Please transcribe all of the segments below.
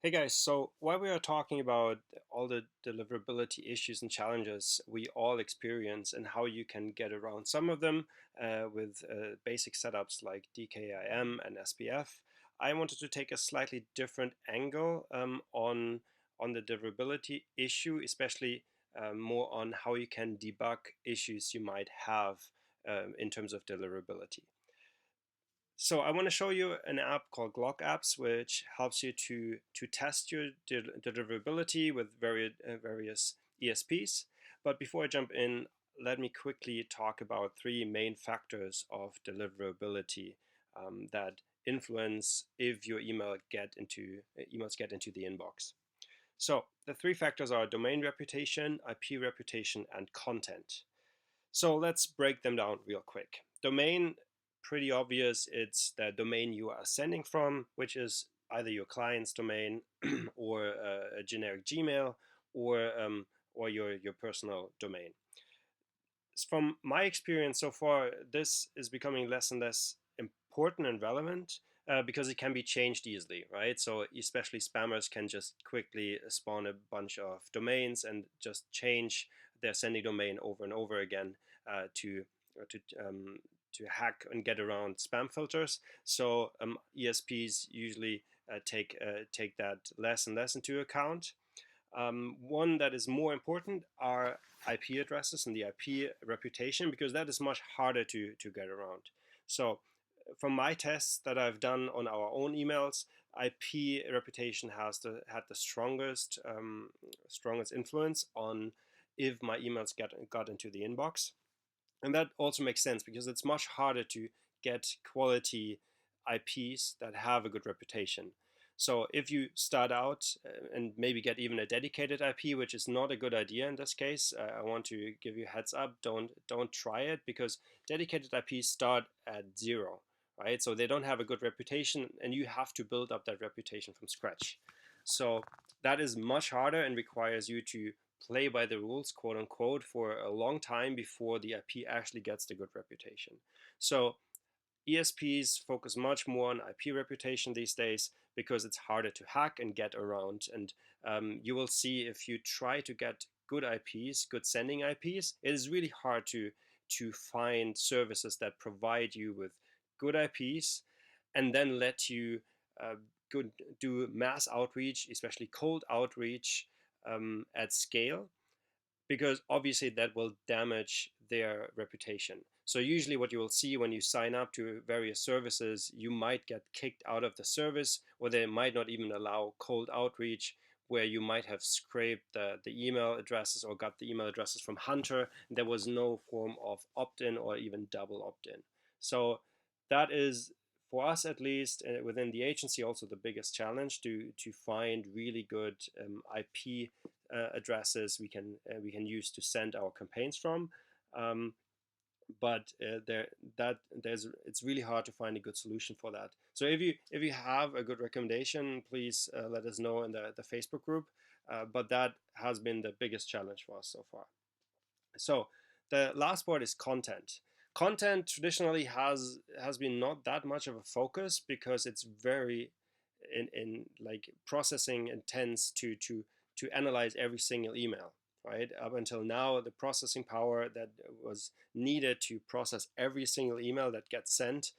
Hey guys, so while we are talking about all the deliverability issues and challenges we all experience and how you can get around some of them with basic setups like DKIM and SPF, I wanted to take a slightly different angle on the deliverability issue, especially more on how you can debug issues you might have in terms of deliverability. So I want to show you an app called Glockapps, which helps you to test your deliverability with various ESPs. But before I jump in, let me quickly talk about three main factors of deliverability that influence if your emails get into the inbox. So the three factors are domain reputation, IP reputation, and content. So let's break them down real quick. Domain, pretty obvious, it's the domain you are sending from, which is either your client's domain or a generic Gmail or your personal domain. From my experience so far, this is becoming less and less important and relevant because it can be changed easily, right? So especially spammers can just quickly spawn a bunch of domains and just change their sending domain over and over again to to to hack and get around spam filters. So ESPs usually take that less and less into account. One that is more important are IP addresses and the IP reputation, because that is much harder to get around. So from my tests that I've done on our own emails, IP reputation had the strongest influence on if my emails got into the inbox. And that also makes sense because it's much harder to get quality IPs that have a good reputation. So if you start out and maybe get even a dedicated IP, which is not a good idea in this case, I want to give you a heads up. Don't try it, because dedicated IPs start at zero, right? So they don't have a good reputation, and you have to build up that reputation from scratch. So that is much harder and requires you to play by the rules, quote unquote, for a long time before the IP actually gets the good reputation. So ESPs focus much more on IP reputation these days because it's harder to hack and get around. And you will see, if you try to get good IPs, good sending IPs, it is really hard to find services that provide you with good IPs and then let you uh, good, do mass outreach, especially cold outreach at scale, because obviously that will damage their reputation. So usually what you will see when you sign up to various services, you might get kicked out of the service, or they might not even allow cold outreach, where you might have scraped the email addresses or got the email addresses from Hunter. And there was no form of opt-in or even double opt-in. So that is, for us at least, within the agency, also the biggest challenge to find really good IP addresses we can use to send our campaigns from. Um, but there's it's really hard to find a good solution for that. So if you have a good recommendation, please let us know in the Facebook group. But that has been the biggest challenge for us so far. So the last part is content. Content traditionally has been not that much of a focus because it's very in like processing intense to analyze every single email, right? Up until now, the processing power that was needed to process every single email that gets sent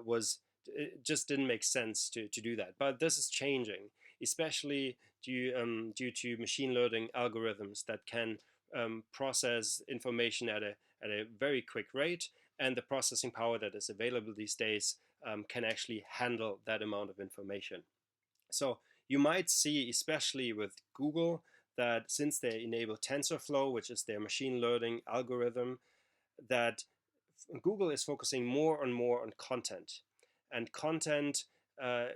was it just didn't make sense to do that. But this is changing, especially due to machine learning algorithms that can process information at a very quick rate, and the processing power that is available these days can actually handle that amount of information. So you might see, especially with Google, that since they enable TensorFlow, which is their machine learning algorithm, that Google is focusing more and more on content. And content uh,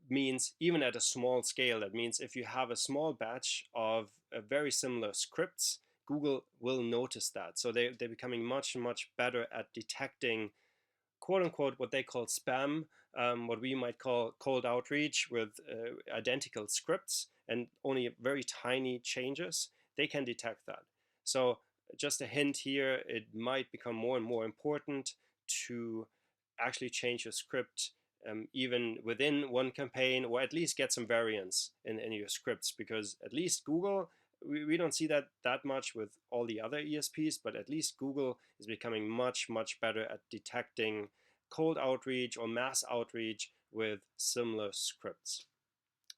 means, even at a small scale, that means if you have a small batch of very similar scripts, Google will notice that. So they're becoming much, much better at detecting, quote unquote, what they call spam, what we might call cold outreach with identical scripts and only very tiny changes. They can detect that. So just a hint here, it might become more and more important to actually change your script even within one campaign, or at least get some variance in your scripts, because at least Google, we don't see that much with all the other ESPs, but at least Google is becoming much better at detecting cold outreach or mass outreach with similar scripts.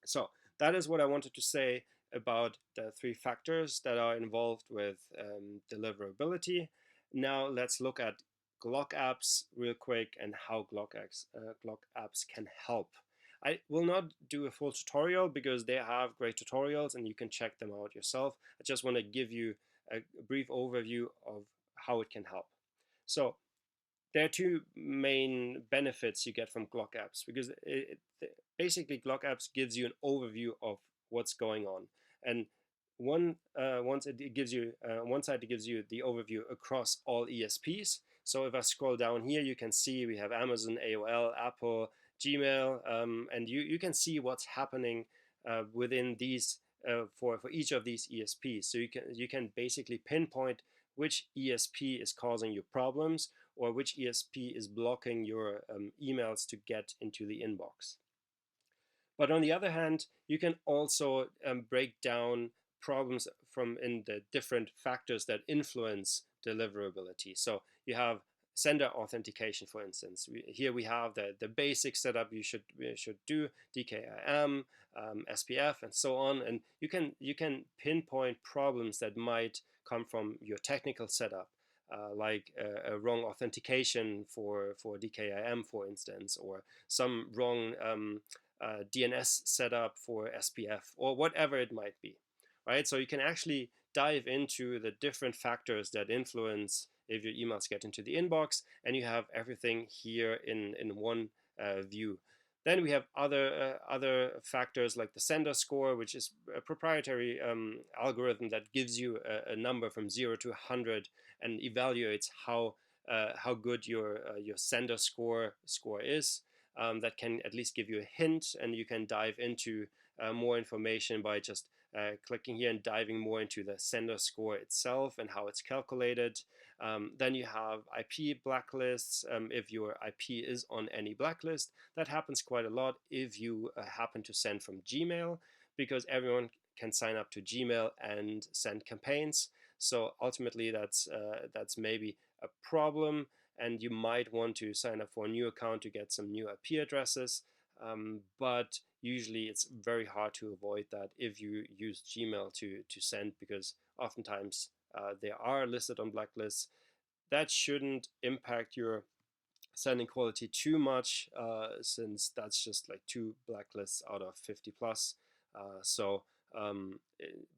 So that is what I wanted to say about the three factors that are involved with deliverability. Now let's look at Glockapps real quick and how Glockapps can help. I will not do a full tutorial because they have great tutorials and you can check them out yourself. I just want to give you a brief overview of how it can help. So there are two main benefits you get from Glockapps, because basically Glockapps gives you an overview of what's going on, and once it gives you one side, it gives you the overview across all ESPs. So if I scroll down here, you can see we have Amazon, AOL, Apple, Gmail, and you can see what's happening within these for each of these ESPs. So you can basically pinpoint which ESP is causing you problems, or which ESP is blocking your emails to get into the inbox. But on the other hand, you can also break down problems from in the different factors that influence deliverability. So you have sender authentication, for instance. Here we have the basic setup you should do, DKIM, SPF, and so on. And you can pinpoint problems that might come from your technical setup. Like a wrong authentication for DKIM, for instance, or some wrong DNS setup for SPF, or whatever it might be, right? So you can actually dive into the different factors that influence if your emails get into the inbox, and you have everything here in one view. Then we have other factors like the sender score, which is a proprietary algorithm that gives you a number from 0 to 100 and evaluates how good your sender score is. That can at least give you a hint, and you can dive into more information by just clicking here and diving more into the sender score itself and how it's calculated. Then you have IP blacklists. If your IP is on any blacklist, that happens quite a lot if you happen to send from Gmail, because everyone can sign up to Gmail and send campaigns. So ultimately, that's maybe a problem, and you might want to sign up for a new account to get some new IP addresses. But usually it's very hard to avoid that if you use Gmail to send, because oftentimes they are listed on blacklists. That shouldn't impact your sending quality too much, since that's just like 2 blacklists out of 50 plus.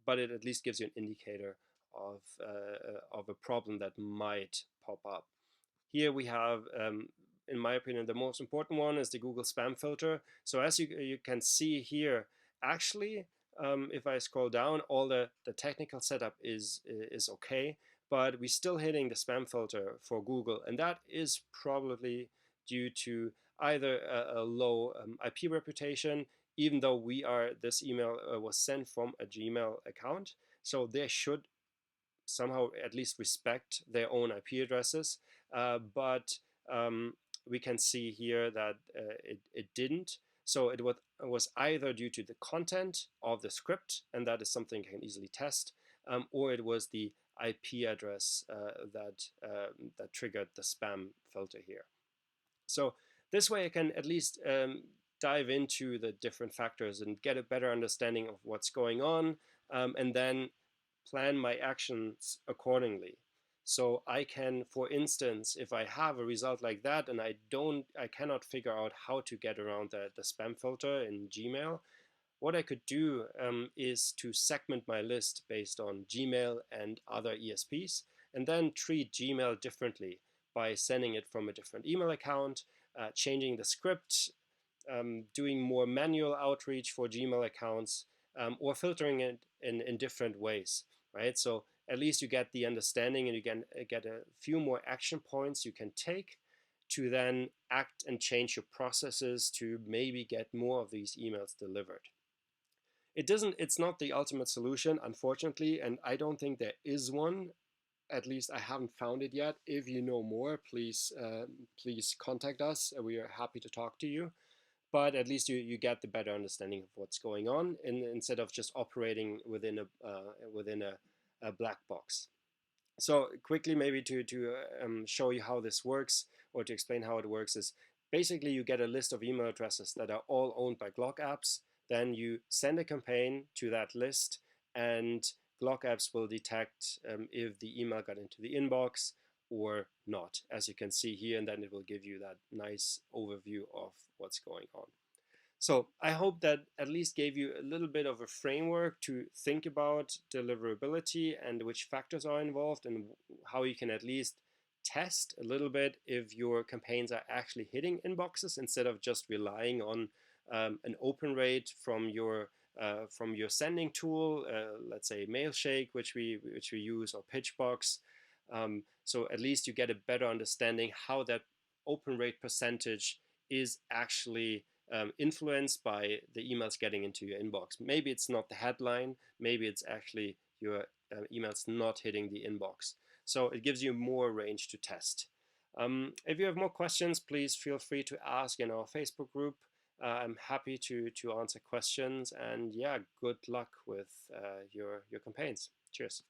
But it at least gives you an indicator of a problem that might pop up. Here we have, in my opinion, the most important one is the Google spam filter. So as you can see here, actually, if I scroll down, all the technical setup is okay, but we're still hitting the spam filter for Google, and that is probably due to either a low IP reputation, even though this email was sent from a Gmail account, so they should somehow at least respect their own IP addresses. But we can see here that it didn't. So it was either due to the content of the script, and that is something you can easily test, or it was the IP address that triggered the spam filter here. So this way I can at least dive into the different factors and get a better understanding of what's going on, and then plan my actions accordingly. So I can, for instance, if I have a result like that and I cannot figure out how to get around the spam filter in Gmail, what I could do is to segment my list based on Gmail and other ESPs, and then treat Gmail differently by sending it from a different email account, changing the script, doing more manual outreach for Gmail accounts, or filtering it in different ways, right? So at least you get the understanding, and you can get a few more action points you can take to then act and change your processes to maybe get more of these emails delivered. It's not the ultimate solution, unfortunately, and I don't think there is one at least I haven't found it yet. If you know more, please contact us. We are happy to talk to you. But at least you get the better understanding of what's going on, instead of just operating within a black box. So quickly, maybe to show you how this works, or to explain how it works, is basically you get a list of email addresses that are all owned by Glockapps. Then you send a campaign to that list, and Glockapps will detect if the email got into the inbox or not, as you can see here, and then it will give you that nice overview of what's going on. So I hope that at least gave you a little bit of a framework to think about deliverability and which factors are involved, and how you can at least test a little bit if your campaigns are actually hitting inboxes, instead of just relying on an open rate from your sending tool, let's say Mailshake, which we use, or Pitchbox. So at least you get a better understanding how that open rate percentage is actually influenced by the emails getting into your inbox. Maybe it's not the headline, maybe it's actually your emails not hitting the inbox. So it gives you more range to test. If you have more questions, please feel free to ask in our Facebook group. I'm happy to answer questions, and yeah, good luck with your campaigns. Cheers.